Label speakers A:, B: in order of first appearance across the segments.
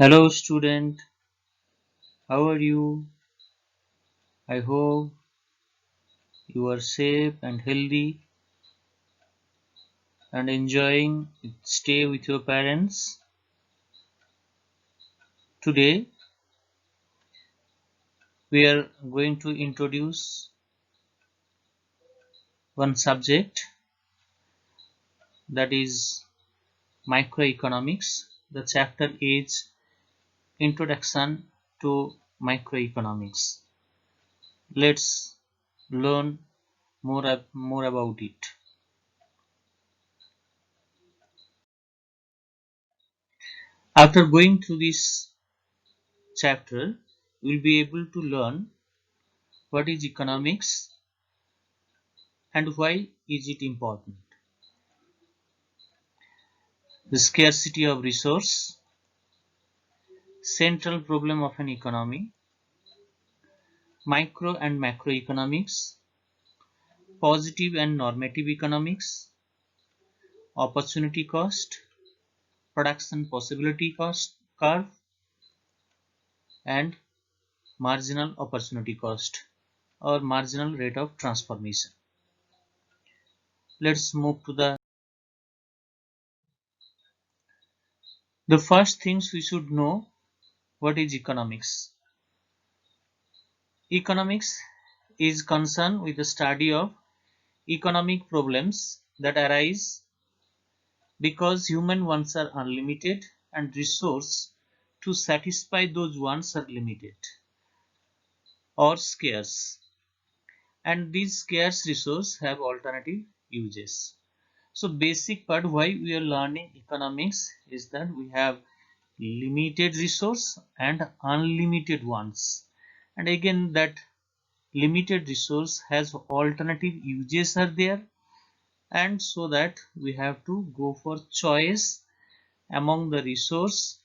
A: Hello student, how are you? I hope you are safe and healthy and enjoying stay with your parents. Today we are going to introduce one subject, that is microeconomics. The chapter is Introduction to Microeconomics. Let's learn more about it. After going through this chapter, we'll be able to learn what is economics and why is it important. The scarcity of resource, central problem of an economy, micro and macroeconomics, positive and normative economics, opportunity cost, production possibility cost curve, and marginal opportunity cost or marginal rate of transformation. Let's move to the first things we should know. What is economics? Economics is concerned with the study of economic problems that arise because human wants are unlimited and resources to satisfy those wants are limited or scarce, and these scarce resources have alternative uses. So basic part why we are learning economics is that we have limited resource and unlimited ones, and again that limited resource has alternative uses are there, and so that we have to go for choice among the resource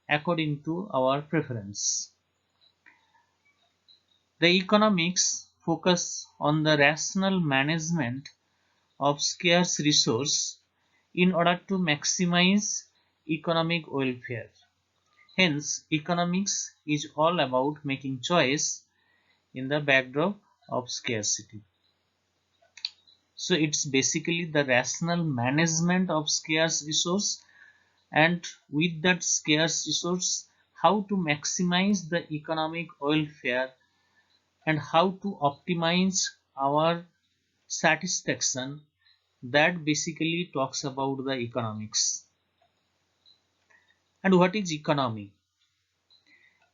A: according to our preference. The economics focus on the rational management of scarce resource in order to maximize economic welfare. Hence, economics is all about making choice in the backdrop of scarcity. So it's basically the rational management of scarce resource, and with that scarce resource how to maximize the economic welfare and how to optimize our satisfaction. That basically talks about the economics. And what is economy?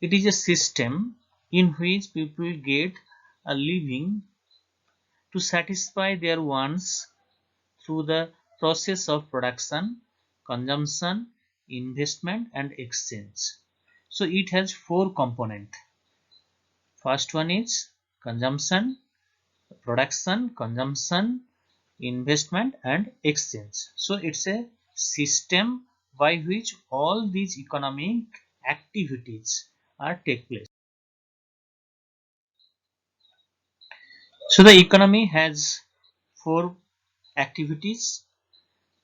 A: It is a system in which people get a living to satisfy their wants through the process of production, consumption, investment and exchange. So it has four components. First one is consumption, production, consumption, investment and exchange. So it's a system by which all these economic activities are take place. So the economy has four activities.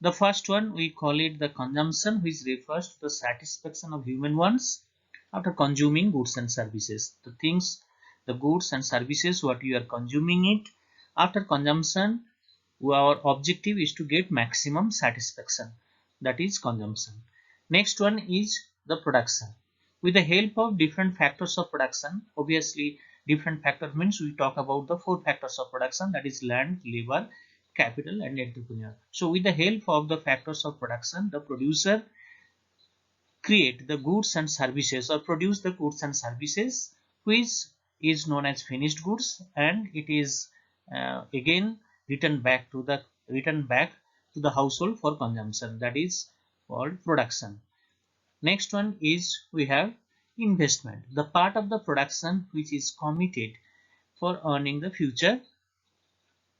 A: The first one we call it the consumption, which refers to the satisfaction of human wants after consuming goods and services. The things, the goods and services what you are consuming it, after consumption our objective is to get maximum satisfaction, that is consumption. Next one is the production. With the help of different factors of production, obviously different factors means we talk about the four factors of production, that is land, labor, capital and entrepreneur. So with the help of the factors of production, the producer create the goods and services or produce the goods and services which is known as finished goods, and it is again returned back to the household for consumption, that is called production. Next one is we have investment, the part of the production which is committed for earning the future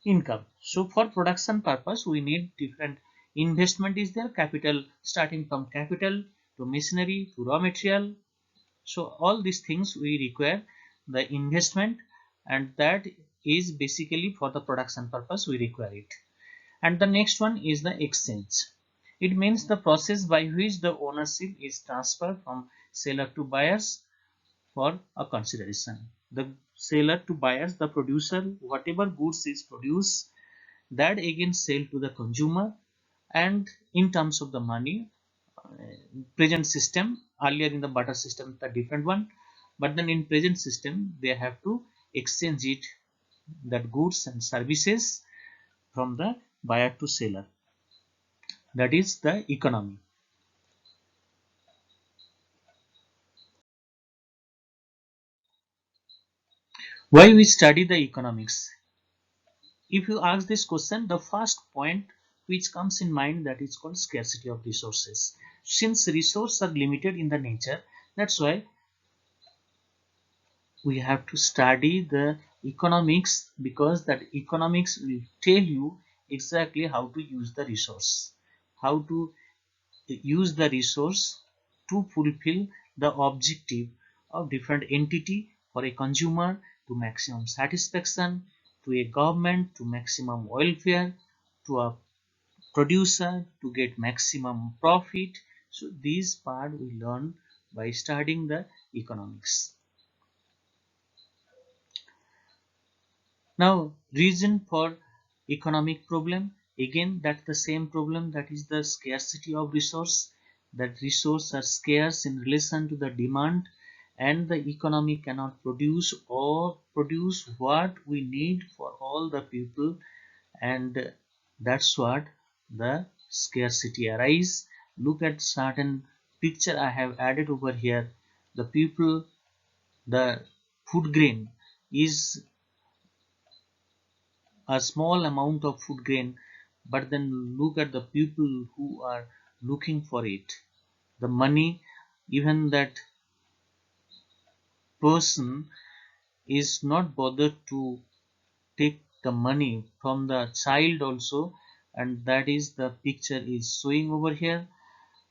A: income. So for production purpose we need different investment is there, capital starting from capital to machinery to raw material. So all these things we require the investment, and that is basically for the production purpose we require it. And the next one is the exchange. It means the process by which the ownership is transferred from seller to buyers for a consideration. The seller to buyers, the producer, whatever goods is produced, that again sell to the consumer, and in terms of the money, present system, earlier in the barter system the different one, but then in present system they have to exchange it, that goods and services, from the buyer to seller. That is the economy. Why we study the economics? If you ask this question, the first point which comes in mind, that is called scarcity of resources. Since resources are limited in the nature, that's why we have to study the economics, because that economics will tell you exactly how to use the resource, how to use the resource to fulfill the objective of different entity, for a consumer to maximum satisfaction, to a government to maximum welfare, to a producer to get maximum profit. So this part we learn by studying the economics. Now, reason for economic problem, again that's the same problem, that is the scarcity of resource. That resources are scarce in relation to the demand, and the economy cannot produce what we need for all the people, and that's what the scarcity arise. Look at certain picture I have added over here. The people, the food grain is a small amount of food grain, but then look at the people who are looking for it, the money. Even that person is not bothered to take the money from the child also, and that is the picture is showing over here.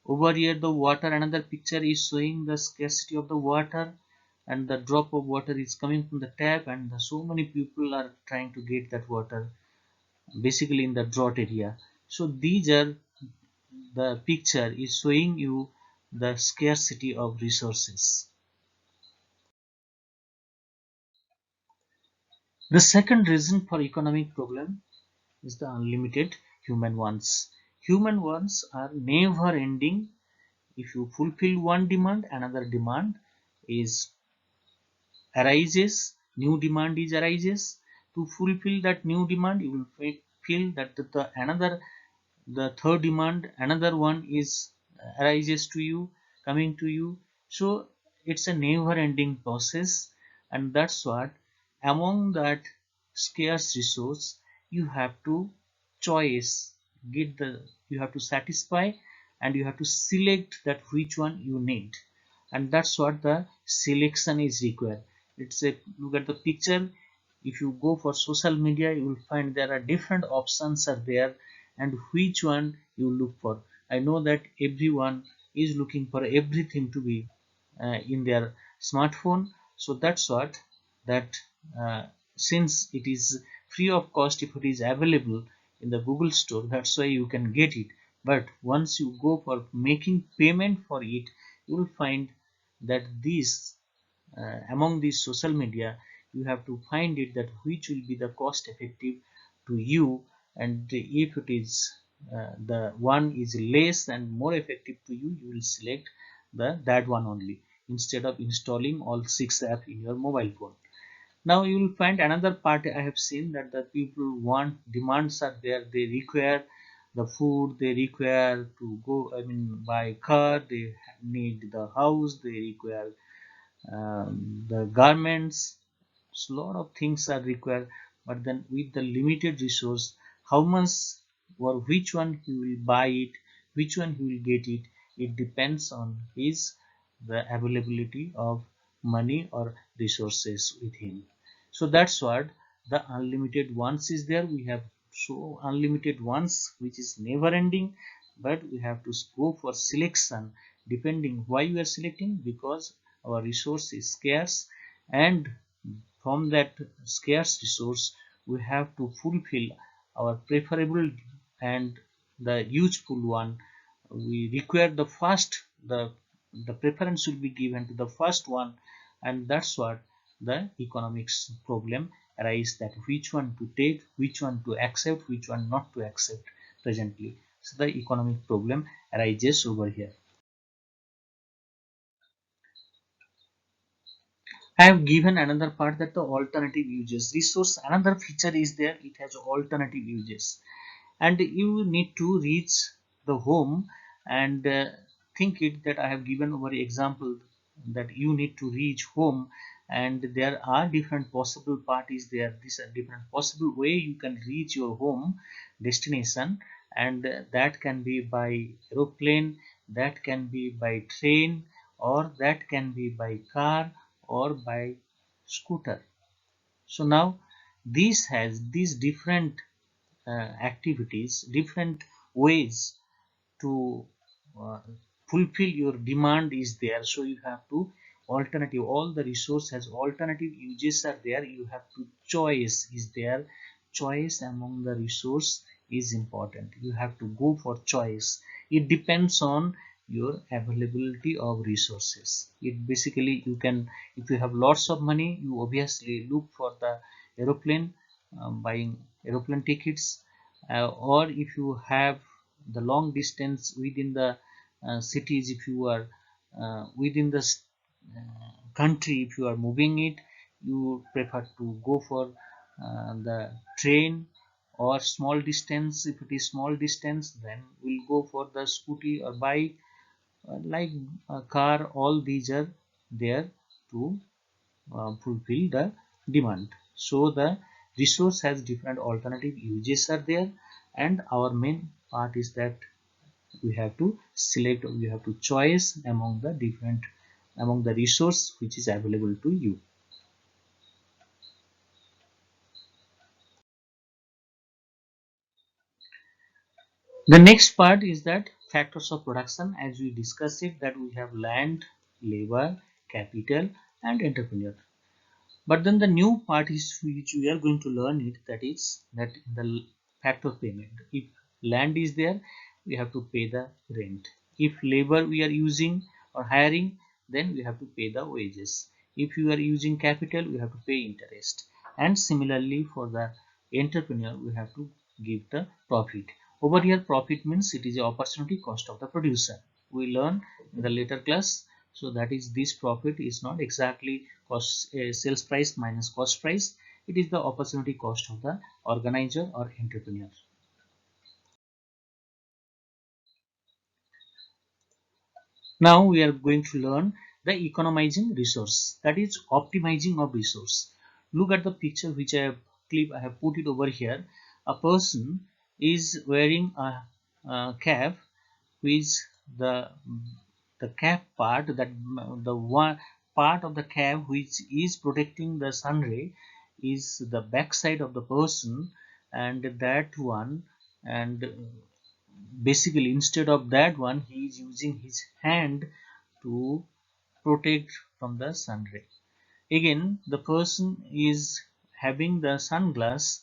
A: Over here the water, another picture is showing the scarcity of the water, and the drop of water is coming from the tap, and so many people are trying to get that water, basically in the drought area. So these are, the picture is showing you the scarcity of resources. The second reason for economic problem is the unlimited human wants. Human wants are never ending. If you fulfill one demand, another demand is arises, new demand is arises. To fulfill that new demand, you will feel that another, the third demand, another one is arises to you, coming to you. So it's a never ending process, and that's what, among that scarce resource, you have to choice, get the, you have to satisfy, and you have to select that which one you need, and that's what the selection is required. It's a, look at the picture. If you go for social media, you will find there are different options are there, and which one you look for. I know that everyone is looking for everything to be in their smartphone. So that's what, that uh, since it is free of cost, if it is available in the Google store, that's why you can get it. But once you go for making payment for it, you will find that these, among these social media, you have to find it that which will be the cost effective to you, and if it is the one is less and more effective to you, you will select the that one only, instead of installing all six apps in your mobile phone. Now you will find another part. I have seen that the people want, demands are there, they require the food, they require to go, I mean, buy car, they need the house, they require the garments. So lot of things are required, but then with the limited resource, how much or which one he will buy it, which one he will get it, it depends on his, the availability of money or resources with him. So that's what the unlimited ones is there. We have so unlimited ones which is never ending, but we have to go for selection, depending why we are selecting, because our resource is scarce, and from that scarce resource we have to fulfill our preferable and the useful one, we require the preference should be given to the first one, and that's what the economics problem arise, that which one to take, which one to accept, which one not to accept presently. So the economic problem arises over here. I have given another part, that the alternative uses resource, another feature is there, it has alternative uses, and you need to reach the home, and think it that I have given over example that you need to reach home, and there are different possible parties there, these are different possible way you can reach your home destination, and that can be by aeroplane, that can be by train, or that can be by car, or by scooter. So now this has these different activities, different ways to uh, fulfill your demand is there. So you have to alternative, all the resource has alternative uses are there, you have to choice is there, choice among the resource is important, you have to go for choice. It depends on your availability of resources. It basically, you can, if you have lots of money, you obviously look for the aeroplane, buying aeroplane tickets, or if you have the long distance within the cities, if you are within the country, if you are moving it, you prefer to go for the train, or small distance, if it is small distance, then we'll go for the scooty or bike, like a car. All these are there to fulfill the demand. So the resource has different alternative uses are there, and our main part is that we have to select, we have to choice among the different, among the resource which is available to you. The next part is that factors of production, as we discussed it, that we have land, labor, capital, and entrepreneur. But then the new part is which we are going to learn it, that is that the factor payment. If land is there, we have to pay the rent. If labor we are using or hiring, then we have to pay the wages. If you are using capital, we have to pay interest. And similarly for the entrepreneur, we have to give the profit. Over here, profit means it is the opportunity cost of the producer. We learn in the later class. So that is, this profit is not exactly cost, sales price minus cost price, it is the opportunity cost of the organizer or entrepreneur. Now we are going to learn the economizing resource, that is optimizing of resource. Look at the picture which I have put it over here. A person is wearing a cap, which the the cap part, that the one part of the cap which is protecting the sun ray is the back side of the person, and that one, and basically instead of that one he is using his hand to protect from the sun ray. Again, the person is having the sunglass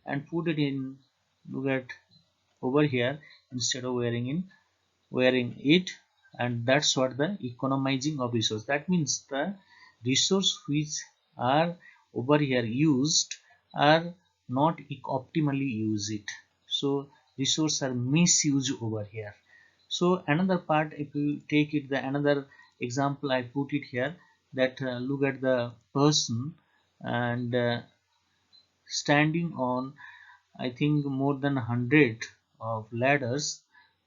A: and put it in, look at over here, instead of wearing it, and that's what the economizing of resource, that means the resource which are over here used are not optimally used it, so resource are misused over here. So another part, if you take it, the another example I put it here, that look at the person, and standing on, I think more than 100 of ladders,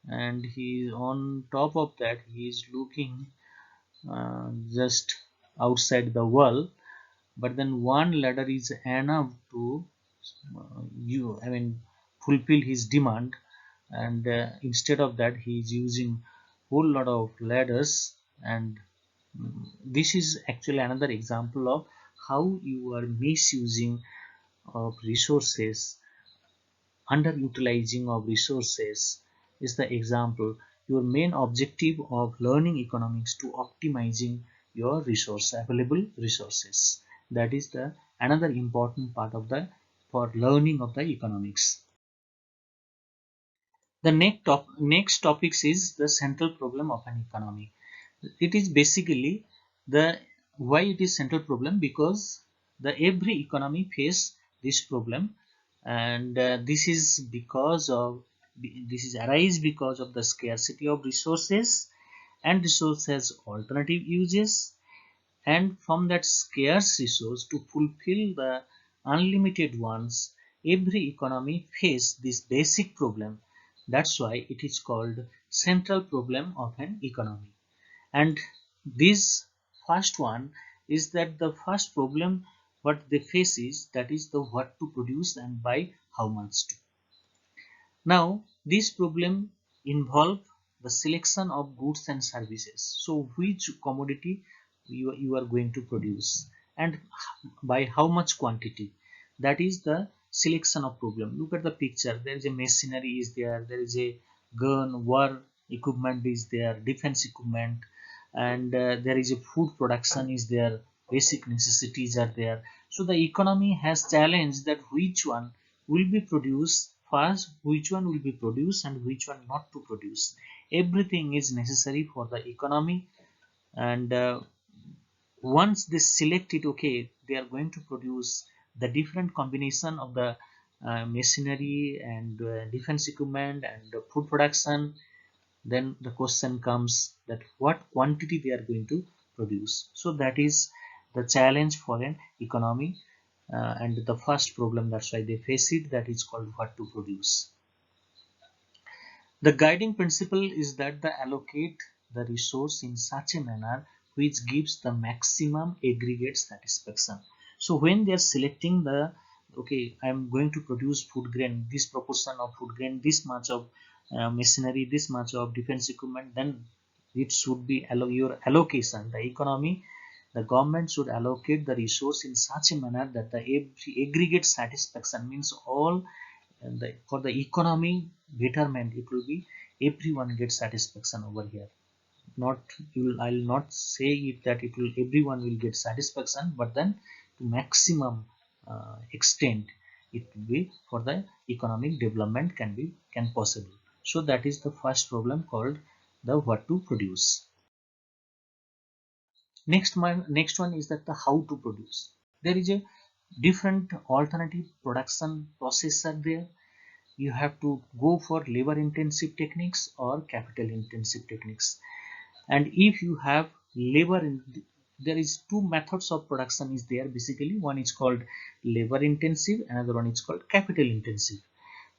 A: and he on top of that he is looking just outside the wall, but then one ladder is enough to you I mean fulfill his demand, and instead of that he is using whole lot of ladders, and this is actually another example of how you are misusing of resources, underutilizing of resources is the example. Your main objective of learning economics to optimizing your resource, available resources, that is the another important part of the for learning of the economics. The next topics is the central problem of an economy. It is basically the why it is central problem, because the every economy face this problem, and this is arise because of the scarcity of resources and resources alternative uses, and from that scarce resource to fulfill the unlimited ones, every economy face this basic problem. That's why it is called central problem of an economy. And this first one is that the first problem what they face is that is the what to produce and by how much to. Now this problem involve the selection of goods and services. So which commodity you are going to produce and by how much quantity, that is the selection of problem. Look at the picture, there is a machinery is there, there is a gun, war equipment is there, defense equipment, and there is a food production is there, basic necessities are there. So the economy has challenged that which one will be produced first, which one will be produced and which one not to produce. Everything is necessary for the economy, and once they select it, okay, they are going to produce the different combination of the machinery and defense equipment and food production. Then the question comes that what quantity they are going to produce. So that is the challenge for an economy, and the first problem, that's why they face it, that is called what to produce. The guiding principle is that they allocate the resource in such a manner which gives the maximum aggregate satisfaction. So when they are selecting the, okay, I am going to produce food grain, this proportion of food grain, this much of machinery, this much of defense equipment, then it should be your allocation. The economy, the government should allocate the resource in such a manner that the aggregate satisfaction means all, and for the economy betterment, it will be everyone gets satisfaction over here. Not I'll not say it that it will everyone will get satisfaction, but then to maximum extent it will be for the economic development can possible. So that is the first problem called the what to produce. Next one is that the how to produce. There is a different alternative production process are there. You have to go for labor intensive techniques or capital intensive techniques. And if you have labor there is two methods of production is there. Basically one is called labor intensive, another one is called capital intensive.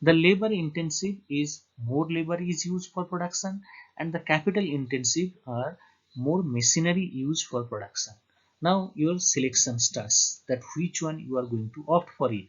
A: The labor intensive is more labor is used for production, and the capital intensive are more machinery used for production. Now your selection starts that which one you are going to opt for it.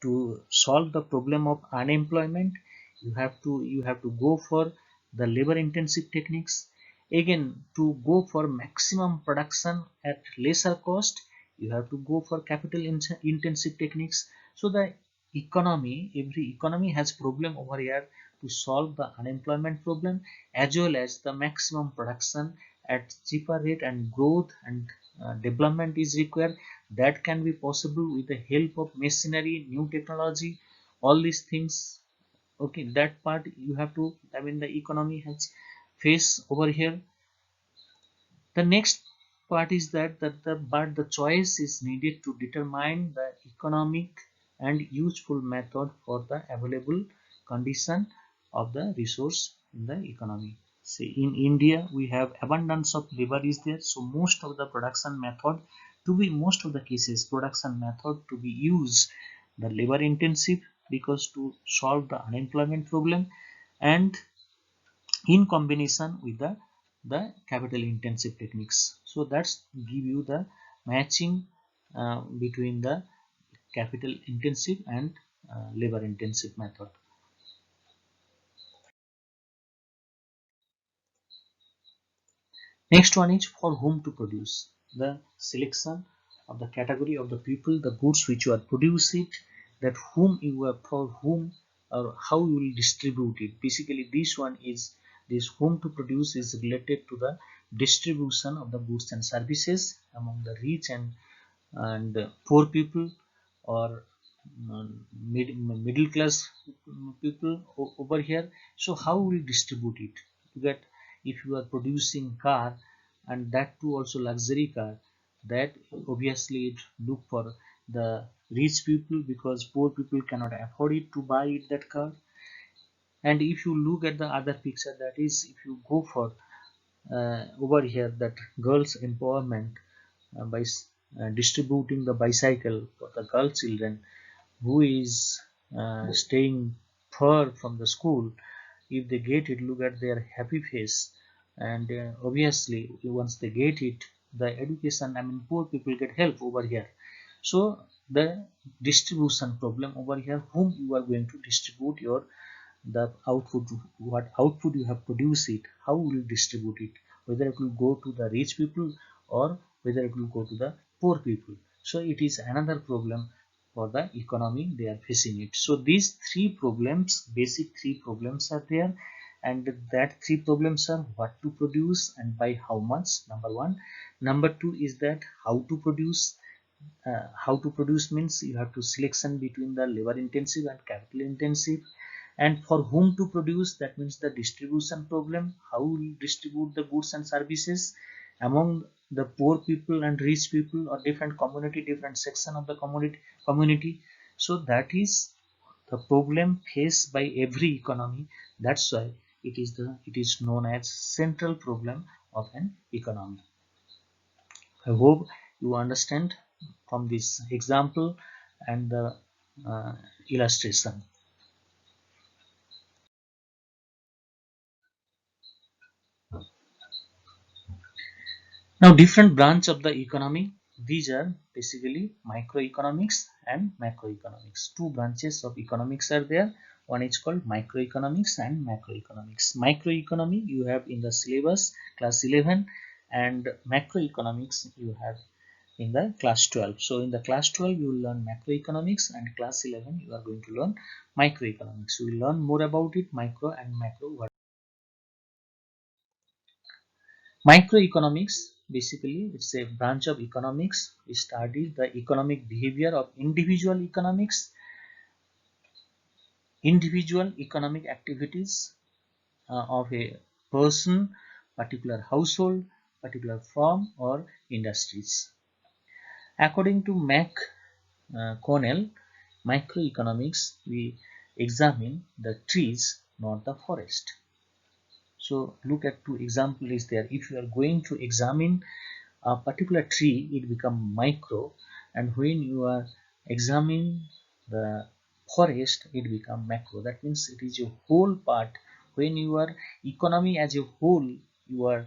A: To solve the problem of unemployment, you have to go for the labor intensive techniques. Again, to go for maximum production at lesser cost, you have to go for capital intensive techniques. So the every economy has problem over here to solve the unemployment problem as well as the maximum production at cheaper rate, and growth and development is required. That can be possible with the help of machinery, new technology, all these things. Okay, that part you have to, I mean, the economy has face over here. The next part is that the choice is needed to determine the economic and useful method for the available condition of the resource in the economy. Say in India we have abundance of labor is there, so most of the production method to be, most of the cases production method to be used the labor intensive, because to solve the unemployment problem, and in combination with the capital intensive techniques. So that's give you the matching between the capital intensive and labor intensive method. Next one is for whom to produce. The selection of the category of the people, the goods which you are produce it, that whom you are for whom, or how you will distribute it. Basically, this one is this whom to produce is related to the distribution of the goods and services among the rich and poor people, or middle class people over here. So how will distribute it? That if you are producing car, and that too also luxury car, that obviously it look for the rich people, because poor people cannot afford it to buy it, that car. And if you look at the other picture, that is if you go for over here, that girls empowerment, by distributing the bicycle for the girl children who is staying far from the school. If they get it, look at their happy face. And obviously once they get it, the education, I mean poor people get help over here. So the distribution problem over here, whom you are going to distribute your the output, what output you have produced it, how will you distribute it, whether it will go to the rich people or whether it will go to the poor people. So it is another problem for the economy, they are facing it. So these three problems, basic three problems are there, and that three problems are what to produce and by how much, number one. Number two is that how to produce. How to produce means you have to selection between the labor intensive and capital intensive. And for whom to produce, that means the distribution problem, how we distribute the goods and services among the poor people and rich people, or different community, different section of the community. So that is the problem faced by every economy. That's why it is known as central problem of an economy. I hope you understand from this example and the illustration. Now, different branch of the economy. These are basically microeconomics and macroeconomics. Two branches of economics are there. One is called microeconomics and macroeconomics. Microeconomy you have in the syllabus class 11, and macroeconomics you have in the class 12. So in the class 12 you will learn macroeconomics, and class 11 you are going to learn microeconomics. We will learn more about it, micro and macro. Microeconomics, basically it's a branch of economics. It studies the economic behavior of individual economic activities of a person, particular household, particular firm or industries. According to Connell, microeconomics, we examine the trees, not the forest. So look at two example is there. If you are going to examine a particular tree, it become micro, and when you are examining the forest, it become macro. That means it is a whole part. When you are economy as a whole, you are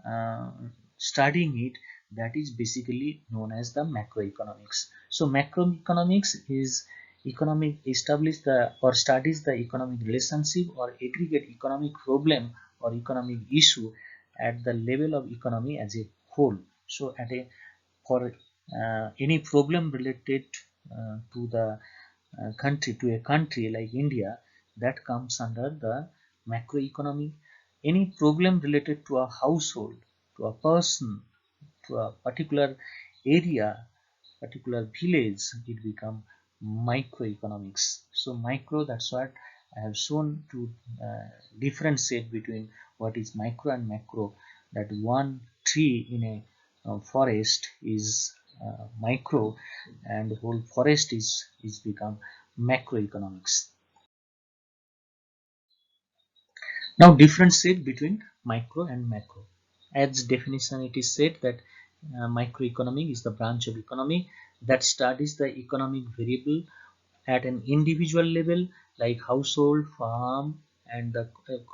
A: uh, studying it, that is basically known as the macroeconomics. So macroeconomics is economic establish the or studies the economic relationship or aggregate economic problem or economic issue at the level of economy as a whole. So at a for any problem related to the country, to a country like India, that comes under the macroeconomy. Any problem related to a household, to a person, to a particular area, particular village, it become microeconomics. So micro, that's what I have shown to differentiate between what is micro and macro. That one tree in a forest is micro, and the whole forest is become macroeconomics. Now differentiate between micro and macro. As definition it is said that microeconomic is the branch of economy that studies the economic variable at an individual level, like household, farm, and the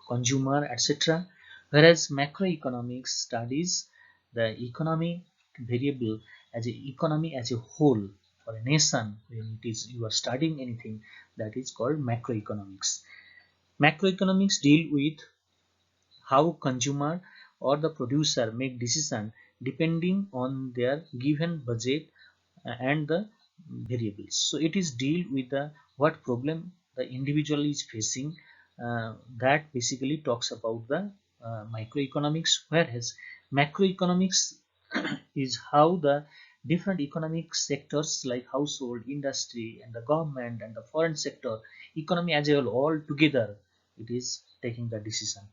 A: consumer, etc. Whereas macroeconomics studies the economic variable as a economy as a whole for a nation. When it is you are studying anything, that is called macroeconomics. Macroeconomics deal with how consumer or the producer make decision depending on their given budget and the variables. So it is deal with the what problem the individual is facing. That basically talks about the microeconomics, whereas macroeconomics is how the different economic sectors like household, industry, and the government and the foreign sector, economy as a whole, all together, it is taking the decision.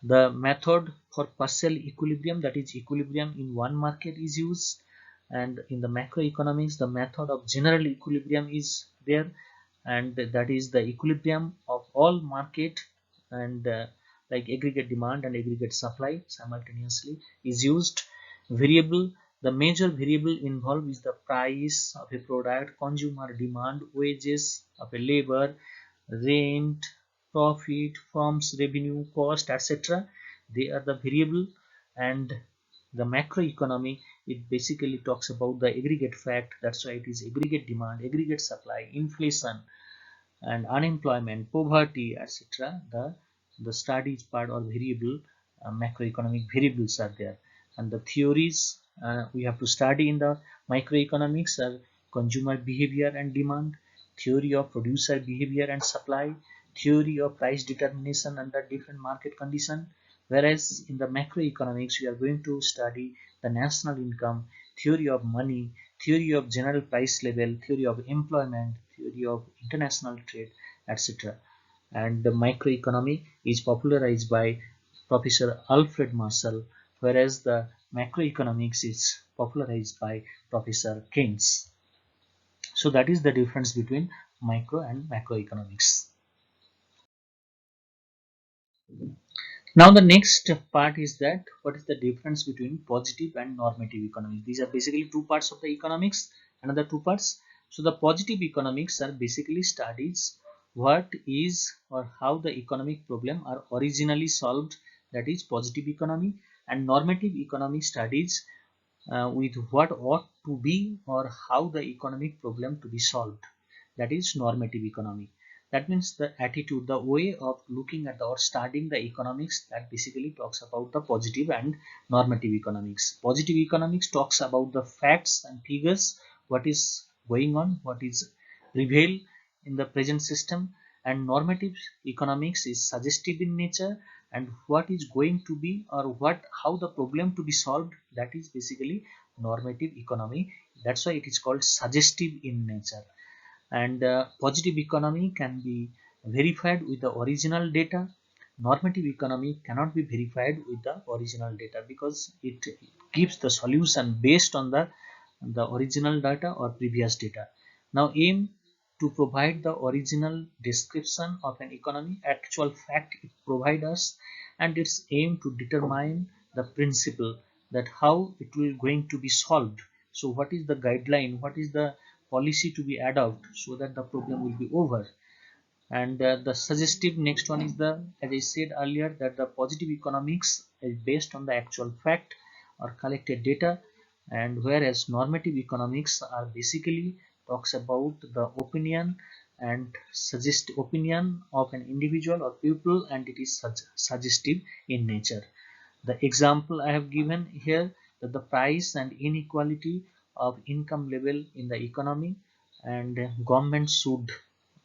A: The method for partial equilibrium, that is equilibrium in one market, is used, and in the macroeconomics the method of general equilibrium is there, and that is the equilibrium of all market and like aggregate demand and aggregate supply simultaneously is used. Variable, the major variable involved is the price of a product, consumer demand, wages of a labor, rent, profit, firms revenue, cost, etc. They are the variable. And the macroeconomy, it basically talks about the aggregate fact. That's why it is aggregate demand, aggregate supply, inflation, and unemployment, poverty, etc. The studies part or variable, macroeconomic variables are there. And the theories we have to study in the microeconomics are consumer behavior and demand, theory of producer behavior and supply, theory of price determination under different market condition. Whereas in the macroeconomics we are going to study the national income, theory of money, theory of general price level, theory of employment, theory of international trade, etc. And the microeconomy is popularized by Professor Alfred Marshall, whereas the macroeconomics is popularized by Professor Keynes. So that is the difference between micro and macroeconomics. Now the next part is that what is the difference between positive and normative economics. These are basically two parts of the economics, another two parts. So the positive economics are basically studies what is or how the economic problem are originally solved, that is positive economy. And normative economy studies with what ought to be or how the economic problem to be solved, that is normative economy. That means the attitude, the way of looking at or studying the economics, that basically talks about the positive and normative economics. Positive economics talks about the facts and figures, what is going on, what is revealed in the present system. And normative economics is suggestive in nature, and what is going to be or what how the problem to be solved, that is basically normative economy. That's why it is called suggestive in nature. And positive economy can be verified with the original data. Normative economy cannot be verified with the original data because it gives the solution based on the original data or previous data. Now aim to provide the original description of an economy, actual fact it provides us, and its aim to determine the principle that how it will going to be solved. So what is the guideline, what is the policy to be adopted so that the problem will be over. And the suggestive next one is the, as I said earlier, that the positive economics is based on the actual fact or collected data, and whereas normative economics are basically talks about the opinion and suggest opinion of an individual or people, and it is suggestive in nature. The example I have given here, that the price and inequality of income level in the economy, and government should.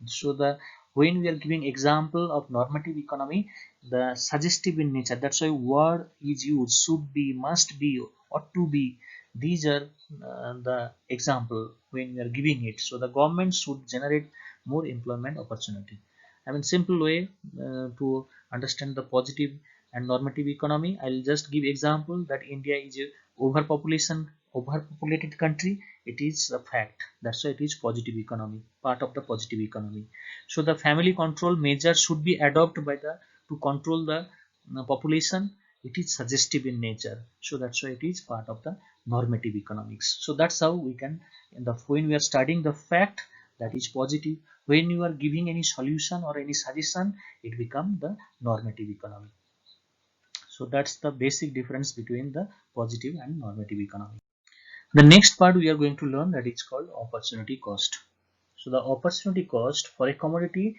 A: So the when we are giving example of normative economy, the suggestive in nature, that's why word is used, should be, must be, ought to be. These are the example when we are giving it. So the government should generate more employment opportunity. I mean simple way to understand the positive and normative economy. I'll just give example that India is a overpopulated country. It is a fact. That's why it is positive economy, part of the positive economy. So the family control measure should be adopted by the to control the population. It is suggestive in nature. So that's why it is part of the normative economics. So that's how we can in the when we are studying the fact, that is positive. When you are giving any solution or any suggestion, it become the normative economy. So that's the basic difference between the positive and normative economy. The next part we are going to learn, that is called opportunity cost. So the opportunity cost for a commodity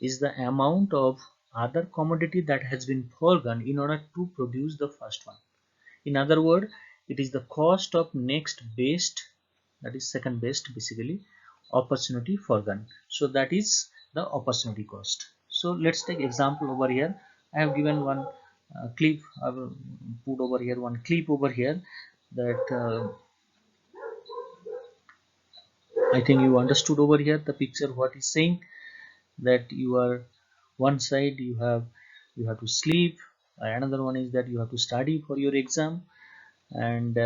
A: is the amount of other commodity that has been foregone in order to produce the first one. In other words, it is the cost of next best, that is second best basically, opportunity foregone. So that is the opportunity cost. So let's take example over here. I have given one clip. I will put over here one clip over here that I think you understood over here the picture what is saying, that you are one side you have to sleep, another one is that you have to study for your exam. And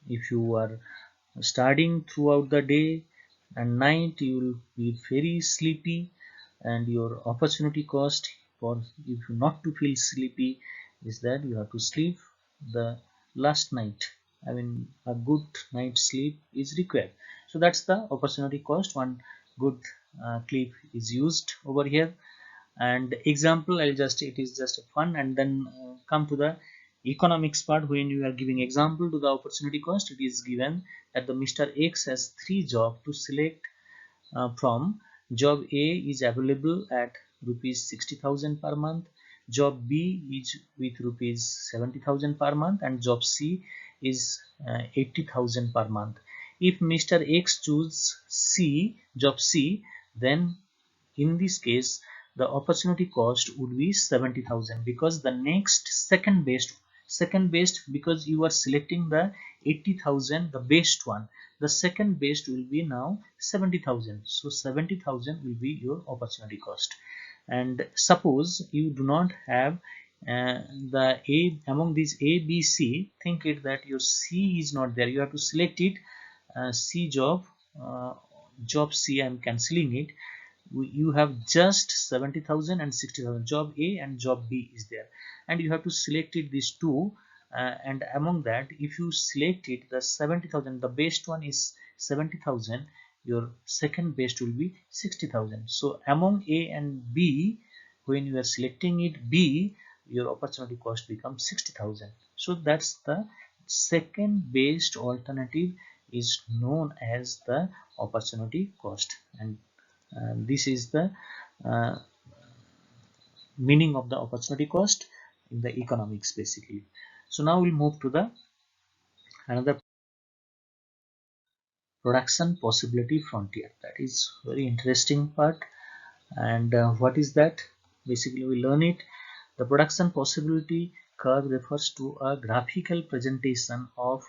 A: if you are studying throughout the day and night, you will be very sleepy, and your opportunity cost for if you not to feel sleepy is that you have to sleep the last night. I mean, a good night's sleep is required. So that's the opportunity cost. One good clip is used over here. And example, I'll just, it is just a fun, and then come to the economics part. When you are giving example to the opportunity cost, it is given that the Mr. X has 3 jobs to select from. Job A is available at rupees 60,000 per month, job B is with rupees 70,000 per month, and job C is 80,000 per month. If Mr. X chooses job C, then in this case the opportunity cost would be 70,000, because the next second best, because you are selecting the 80,000, the best one, the second best will be now 70,000. So 70,000 will be your opportunity cost. And suppose you do not have the A among these A, B, C, think it that your C is not there, you have to select it. C job, uh, job C, I'm cancelling it. You have just 70,000 and 60,000. Job A and job B is there, and you have to select it these two. And among that, if you select it the 70,000, the best one is 70,000, your second best will be 60,000. So among A and B, when you are selecting it B, your opportunity cost becomes 60,000. So that's the second best alternative is known as the opportunity cost. And this is the uh, meaning of the opportunity cost in the economics basically. So now we'll move to the another production possibility frontier. That is very interesting part. And what is that? Basically we learn it. The production possibility curve refers to a graphical presentation of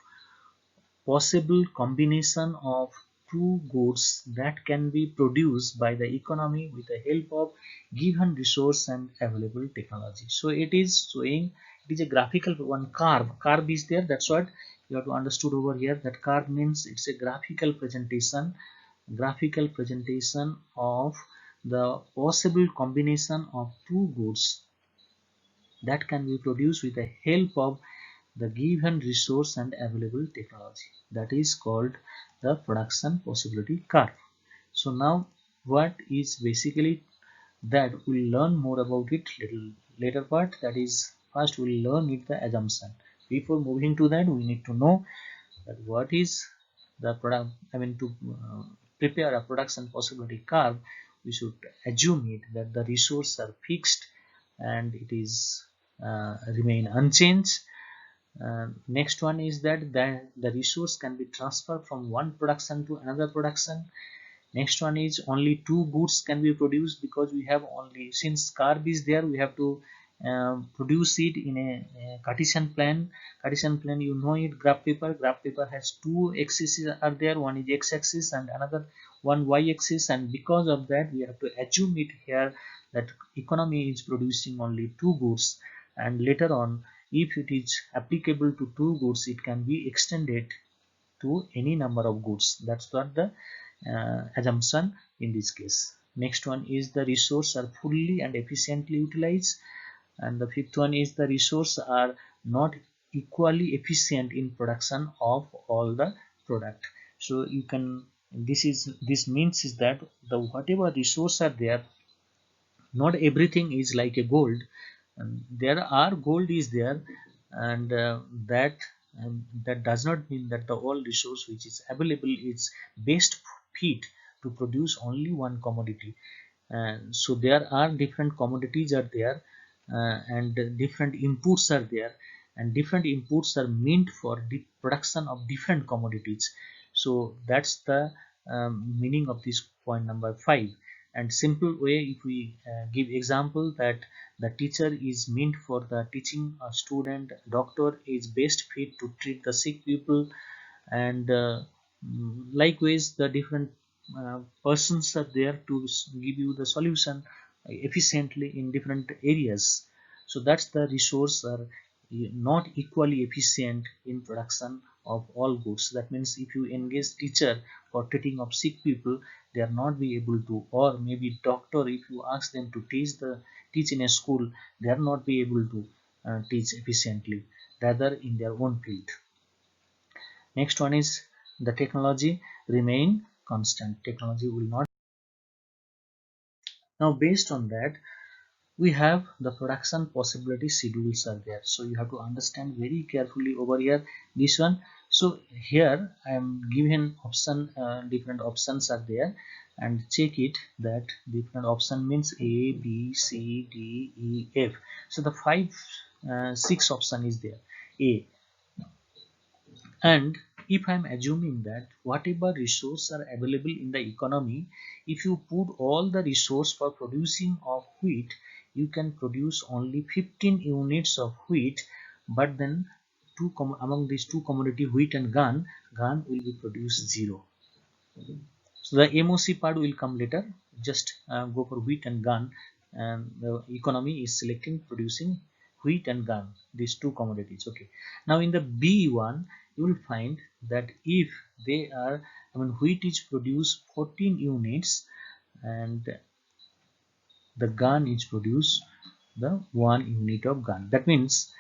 A: possible combination of two goods that can be produced by the economy with the help of given resource and available technology. So it is showing, it is a graphical one. Curve is there, that's what you have to understood over here, that curve means it's a graphical presentation of the possible combination of two goods that can be produced with the help of the given resource and available technology. That is called the production possibility curve. So now what is basically that, we'll learn more about it little later part. That is, first we'll learn it the assumption. Before moving to that, we need to know that what is the product. I mean, to prepare a production possibility curve, we should assume it that the resources are fixed and it is remain unchanged. Next one is that the resource can be transferred from one production to another production. Next one is only two goods can be produced, because we have only, since carb is there, we have to produce it in a Cartesian plane. Cartesian plane, you know it, graph paper has two axes are there, one is x-axis and another one y-axis, and because of that we have to assume it here that economy is producing only two goods, and later on if it is applicable to two goods, it can be extended to any number of goods. That's what the assumption in this case. Next one is the resource are fully and efficiently utilized, and the fifth one is the resource are not equally efficient in production of all the product. So you can, this means is that the whatever resource are there, not everything is like a gold, and there are gold is there, and that does not mean that the all resource which is available is best fit to produce only one commodity. And so there are different commodities are there, and different inputs are there, and different inputs are meant for the production of different commodities. So that's the meaning of this point number 5. And simple way, if we give example, that the teacher is meant for the teaching a student, doctor is best fit to treat the sick people, and Likewise, the different persons are there to give you the solution efficiently in different areas. So that's the resource are not equally efficient in production of all goods. That means if you engage teacher for treating of sick people, they are not be able to, or maybe doctor, if you ask them to teach in a school, they are not be able to teach efficiently, rather in their own field. Next one is the technology remain constant. Technology will not. Now based on that, we have the production possibility schedules are there. So you have to understand very carefully over here this one. So here I am given option, different options are there, and check it that different option means A, B, C, D, E, F. So the six option is there. A. And if I'm assuming that whatever resources are available in the economy, if you put all the resource for producing of wheat, you can produce only 15 units of wheat, but then among these two commodity, wheat and gun will be produced zero. So the MOC part will come later. Just go for wheat and gun, and the economy is selecting producing wheat and gun, these two commodities. Okay. Now in the B1, you will find that if they are, wheat is produced 14 units, and the gun is produced the 1 unit of gun. That means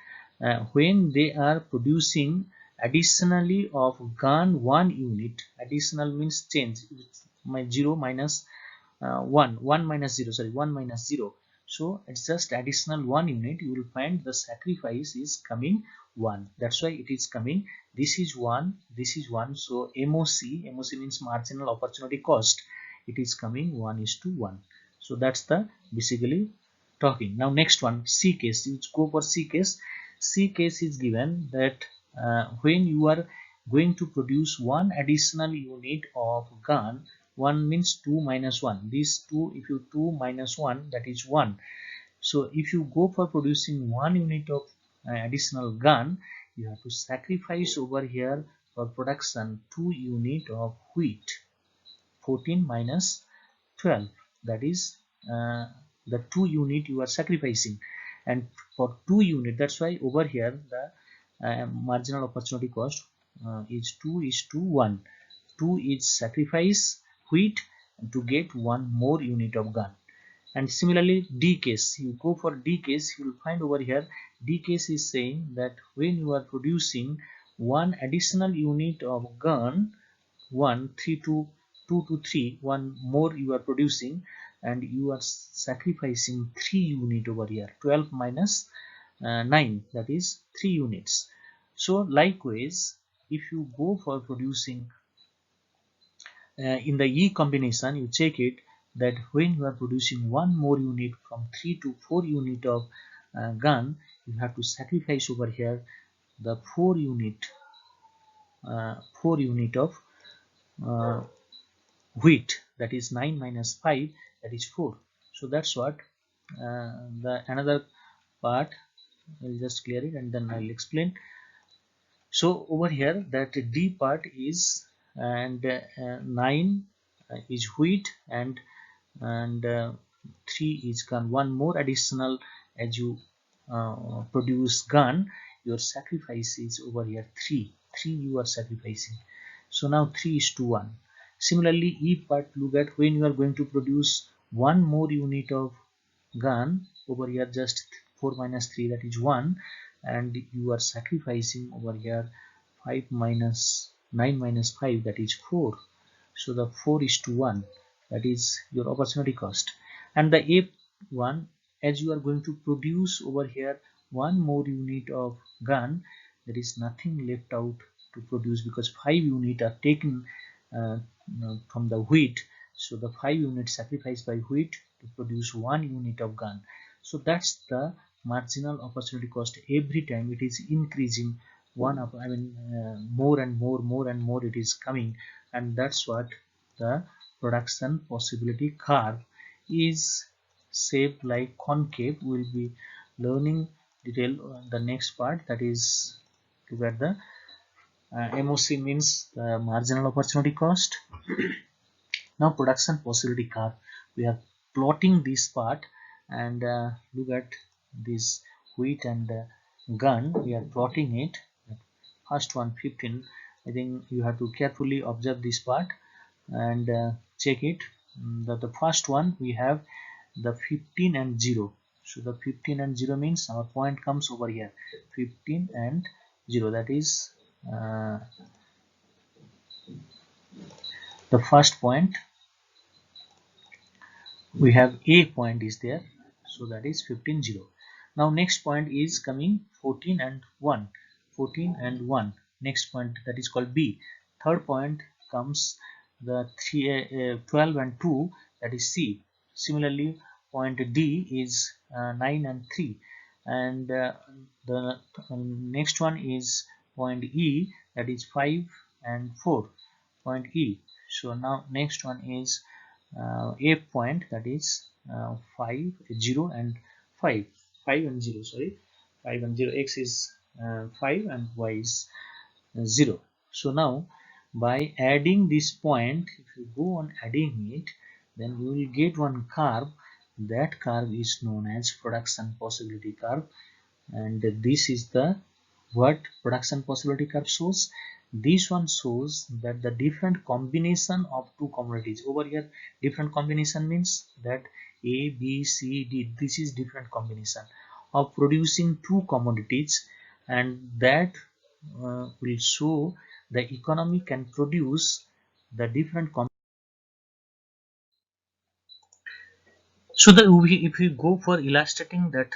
A: when they are producing additionally of gun 1 unit, additional means change, my 0 minus 1 minus 0, sorry, 1 minus 0. So it's just additional 1 unit. You will find the sacrifice is coming 1. That's why it is coming. This is 1, this is 1. So MOC means marginal opportunity cost. It is coming 1:1. So that's the basically talking. Now next one, C case. You go for C case. C case is given that when you are going to produce one additional unit of gun, 1 means 2 minus 1. This 2, if you 2 minus 1, that is 1. So if you go for producing 1 unit of additional gun, you have to sacrifice over here for production 2 unit of wheat. 14 minus 12, that is the 2 unit you are sacrificing, and for 2 unit, that's why over here the marginal opportunity cost is 2:1. 2 is sacrifice wheat to get 1 more unit of gun. And similarly D case, you go for D case, you will find over here D case is saying that when you are producing one additional unit of gun, 1 more you are producing, and you are sacrificing 3 unit over here. 12 minus 9, that is 3 units. So likewise, if you go for producing in the E combination, you check it that when you are producing 1 more unit from 3 to 4 unit of gun, you have to sacrifice over here the 4 unit of uh, wheat, that is 9 minus 5, that is 4. So that's what the another part. I'll just clear it and then I'll explain. So over here that D part is, and 9 is wheat, and 3 is gun. One more additional, as you produce gun, your sacrifice is over here 3 you are sacrificing. So now 3:1. Similarly E part, look at when you are going to produce 1 more unit of gun, over here just 4 minus 3, that is 1, and you are sacrificing over here 5 minus 9 minus 5, that is 4. So the 4:1, that is your opportunity cost. And the F1, as you are going to produce over here 1 more unit of gun, there is nothing left out to produce because 5 units are taken uh, from the wheat. So the 5 units sacrificed by wheat to produce 1 unit of gun. So that's the marginal opportunity cost. Every time it is increasing, more and more it is coming, and that's what the production possibility curve is shaped like concave. We'll be learning detail the next part, that is together. MOC means marginal opportunity cost. Now production possibility curve, we are plotting this part, and look at this wheat and gun, we are plotting it. First one 15, I think you have to carefully observe this part and check it. The first one we have the 15 and 0. So the 15 and 0 means our point comes over here, 15 and 0, that is the first point. We have a point is there, so that is 15 0. Now next point is coming 14 and 1, 14 and 1, next point, that is called B. Third point comes the 12 and 2, that is C. Similarly point D is 9 and 3, and the next one is point E, that is 5 and 4, point E. So now next one is F point, that is 5 0 and 5, 5 and 0, sorry, 5 and 0, x is 5 and y is 0. So now by adding this point, if you go on adding it, then you will get one curve. That curve is known as production possibility curve, and this is the what production possibility curve shows. This one shows that the different combination of two commodities over here, different combination means that A, B, C, D, this is different combination of producing two commodities, and that will show the economy can produce the different so the if we go for illustrating that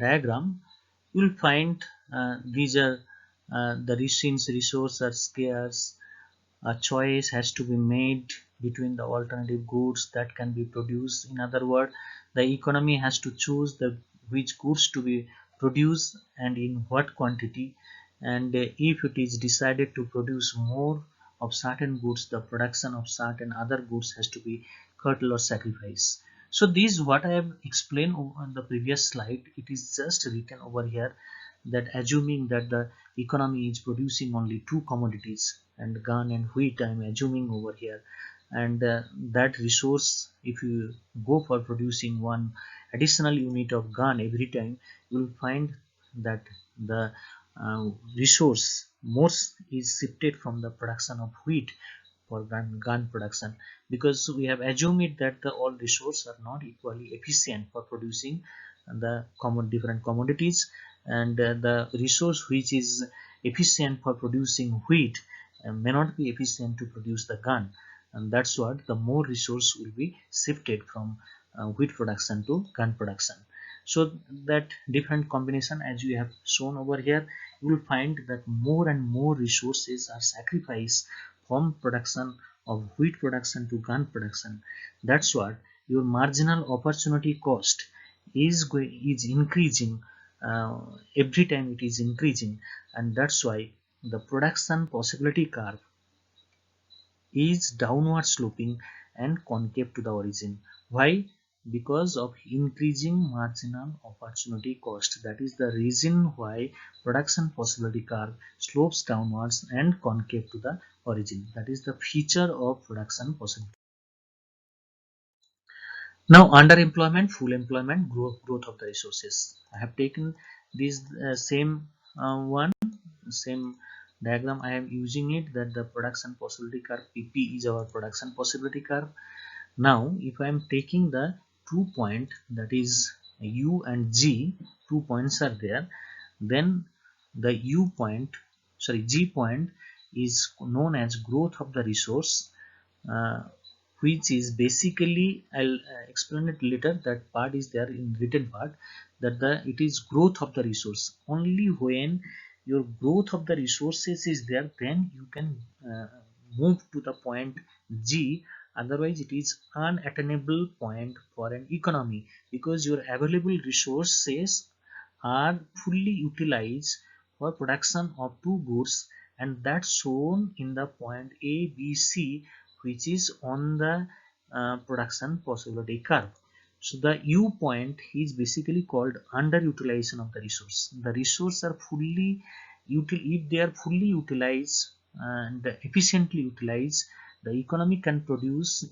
A: diagram, you will find these are the since resources are scarce, a choice has to be made between the alternative goods that can be produced. In other words, the economy has to choose the which goods to be produced and in what quantity, and if it is decided to produce more of certain goods, the production of certain other goods has to be curtailed or sacrificed. So this is what I have explained on the previous slide. It is just written over here that assuming that the economy is producing only two commodities, and gun and wheat I'm assuming over here, and that resource, if you go for producing one additional unit of gun every time, you will find that the resource most is shifted from the production of wheat for gun production, because we have assumed it that the all resources are not equally efficient for producing the common different commodities, and the resource which is efficient for producing wheat may not be efficient to produce the gun, and that's what the more resource will be shifted from wheat production to gun production. So that different combination, as we have shown over here, you will find that more and more resources are sacrificed from production of wheat production to gun production. That's what your marginal opportunity cost is increasing, uh, every time it is increasing, and that's why the production possibility curve is downward sloping and concave to the origin. Why? Because of increasing marginal opportunity cost. That is the reason why production possibility curve slopes downwards and concave to the origin. That is the feature of production possibility. Now underemployment, full employment, growth of the resources. I have taken this same one, same diagram. I am using it that the production possibility curve PP is our production possibility curve. Now if I am taking the 2 point, that is U and G, 2 points are there, then the U point, sorry, G point is known as growth of the resource, uh, which is basically, I'll explain it later, that part is there in written part, that the it is growth of the resource. Only when your growth of the resources is there, then you can move to the point G. Otherwise it is unattainable point for an economy, because your available resources are fully utilized for production of two goods, and that's shown in the point A, B, C, which is on the production possibility curve. So the U point is basically called underutilization of the resource. The resources are fully if they are fully utilized and efficiently utilized, the economy can produce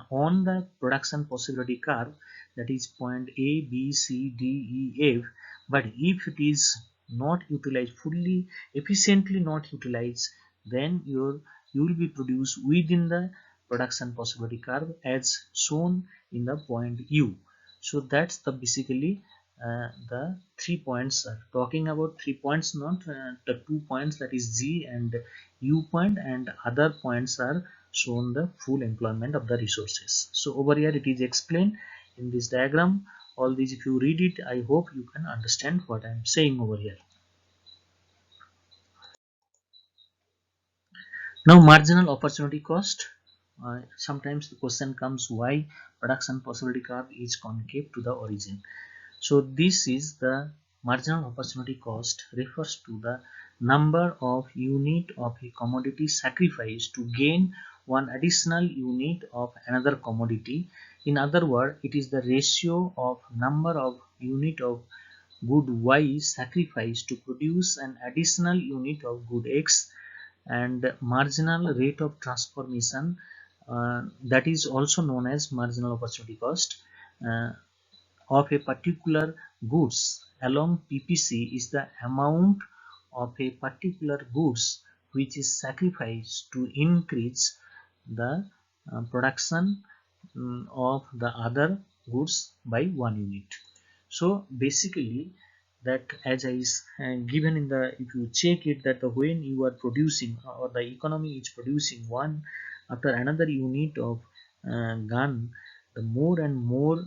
A: on the production possibility curve, that is point A, B, C, D, E, F. But if it is not utilized fully, efficiently not utilized, then you will be produced within the production possibility curve as shown in the point U. So that's the basically the 3 points. Talking about 3 points, not the 2 points, that is G and U point, and other points are shown the full employment of the resources. So over here it is explained in this diagram. All these, if you read it, I hope you can understand what I am saying over here. Now marginal opportunity cost. Sometimes the question comes, why production possibility curve is concave to the origin. So this is the marginal opportunity cost, refers to the number of unit of a commodity sacrificed to gain one additional unit of another commodity. In other words, it is the ratio of number of unit of good Y sacrificed to produce an additional unit of good X, and marginal rate of transformation, that is also known as marginal opportunity cost, uh, of a particular goods along PPC is the amount of a particular goods which is sacrificed to increase the production of the other goods by 1 unit. So basically, that as is given in the, if you check it, that the when you are producing or the economy is producing one after another unit of gun, the more and more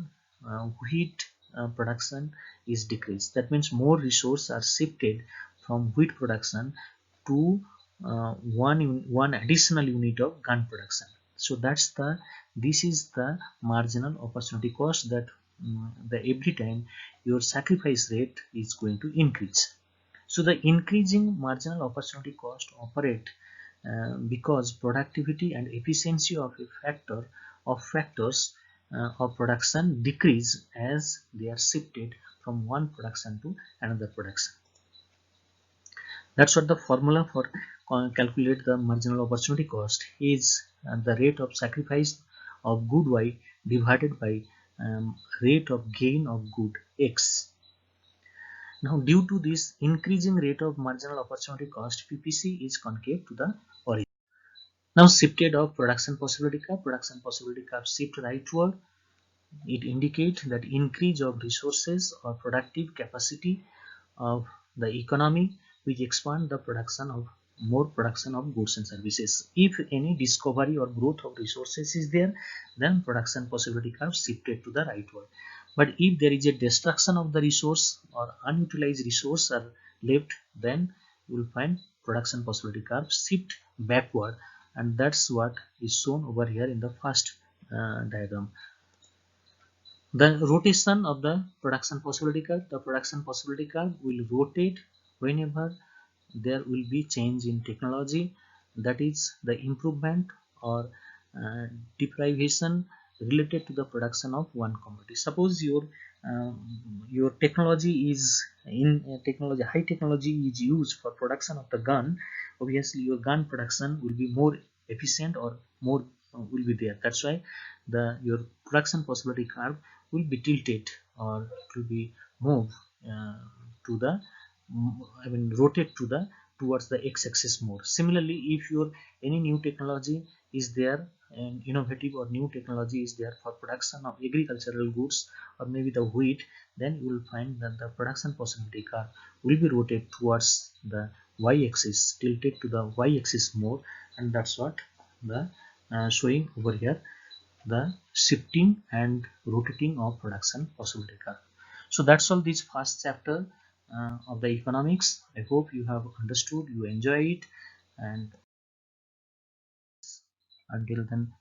A: wheat production is decreased. That means more resources are shifted from wheat production to one additional unit of gun production. So that's the, this is the marginal opportunity cost, that the every time your sacrifice rate is going to increase. So the increasing marginal opportunity cost operate because productivity and efficiency of a factor of factors of production decrease as they are shifted from one production to another production. That's what the formula for calculate the marginal opportunity cost is, the rate of sacrifice of good Y divided by rate of gain of good X. Now, due to this increasing rate of marginal opportunity cost, PPC is concave to the origin. Now, shifted of production possibility curve. Production possibility curve shift rightward. It indicates that increase of resources or productive capacity of the economy, which expand the production of more production of goods and services. If any discovery or growth of resources is there, then production possibility curve shifted to the rightward. But if there is a destruction of the resource or unutilized resource are left, then you will find production possibility curve shift backward, and that's what is shown over here in the first diagram. The rotation of the production possibility curve. The production possibility curve will rotate whenever there will be change in technology, that is the improvement or uh, deprivation related to the production of one commodity. Suppose your technology is in technology, high technology is used for production of the gun. Obviously your gun production will be more efficient or more will be there. That's why the your production possibility curve will be tilted or it will be moved to the I mean rotate to the towards the x-axis more. Similarly, if your any new technology is there and innovative or new technology is there for production of agricultural goods or maybe the wheat, then you will find that the production possibility curve will be rotated towards the y-axis, tilted to the y-axis more, and that's what the showing over here, the shifting and rotating of production possibility curve. So that's all this first chapter of the economics. I hope you have understood, you enjoy it, and until then,